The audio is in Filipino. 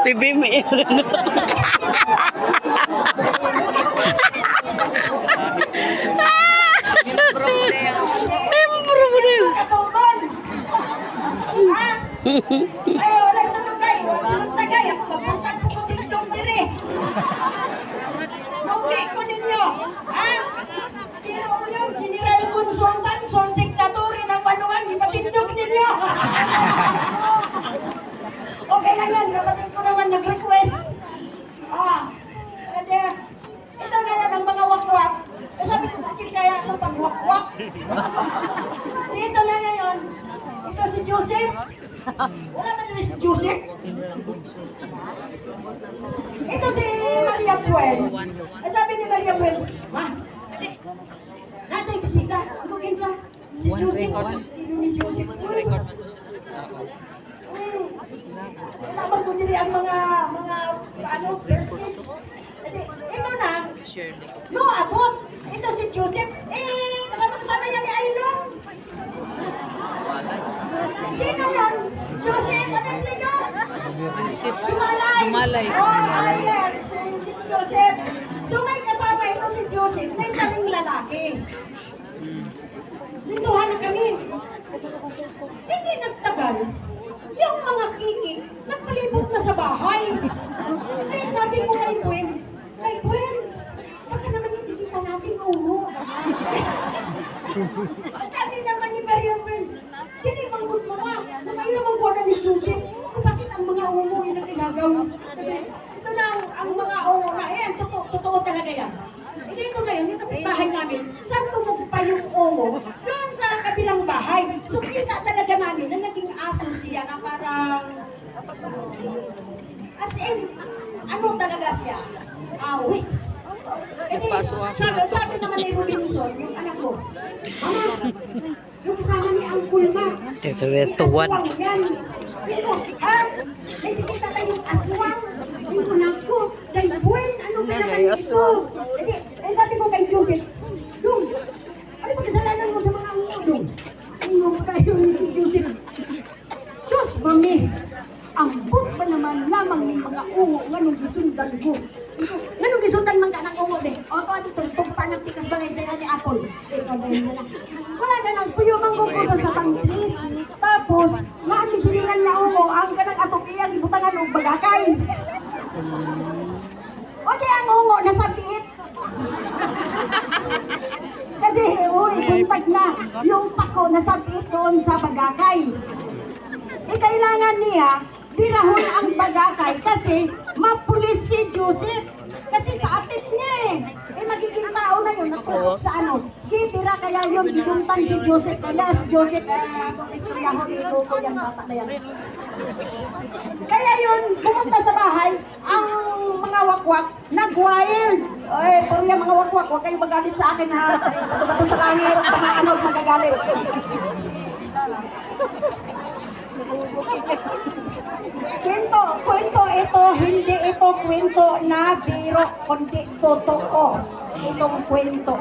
Pibimi. Ay, wala ito nagay. Wala nagay. Ako mapunta ko ko TikTok dire. Nugi ko ninyo. Ha? Tiro mo yung general consultant, sole secretary ng Banuan. Ipatindog ninyo. Okay lang yan. Kapatid ko naman nag-request. Ito na yan ang mga wakwak. Sabi ko, bakit kaya ako pag-wakwak? Dito na ngayon. Ito si Joseph. Wala man rin si Joseph. Ito si Maria Puel. Sabi ni Maria Puel, Ma, natay bisita. Ako kinsa? Si Joseph. Ino ni Joseph. Uy, naman ko nili ang mga first kids. Ito na. No, abot. Ito si Joseph. Kasama niya ni Aylong. Sino yan? Joseph, anong liga? Joseph Dumalay. Oh, yes. Joseph. So may kasama ito si Joseph na isang lalaki. Nintuhan na kami. Hindi nagtagal. Yung mga kiki, nagpalibot na sa bahay. Kaya sabi ko kay Gwen, baka naman yung bisita natin umo. Sabi naman ni Maria Gwen, hindi manggut mo ma, namayin naman ko na ni Joseph, kung bakit ang mga umo yung nakilagaw. Ito na ang mga umo na, totoo talaga yan. Hindi ito na yun, yung kapitahin namin, saan tumugpa yung umo? Doon sa kabilang bahay. So kita talaga namin na naging aso siya na parang, as in, ano talaga siya? Witch. Sabi naman ni Robinson, yung anak ko, Mama, yung kasama ni Uncle Ma, Tuwan. aswang yan. Ito, may bisita tayong aswang. Ito na ko, dahil buwan, ano ba naman ito? Sabi ko kay Joseph, Dong, ano ba kasalanan mo sa mga Dong? Ingong tayo ni Joseph. Sus, Mami, ang book pa naman lamang ng mga ungo nga nung gisundan ko. Nga nung gisundan man ka ng ungo, de. O, ito, itong pa ng tikas balay sa ni Apple. Wala na nang puyumang ko sa pantris. Tapos, maan misulingan na ungo, ang kanang atopian, ibutangan o bagakay. O, di ang ungo, nasabiit. Kasi, buntag na, yung pako nasabiit doon sa bagakay. Kailangan niya, birahon ang bagakay kasi mapulis si Joseph. Kasi sa atip niya magiging tao na yun, natusok sa Gibira kaya yun, binuntan si Joseph. Kaya si Joseph, kung istoryahon ito ko yung bata na yan. Kaya yun, pumunta sa bahay, ang mga wakwak, nag-wild. Pero yung mga wakwak, huwag kayong magalit sa akin ha. Bato-bato sa langit, magagalit. Kwento ito, hindi ito kwento na biro, kundi totoo. Itong kwento.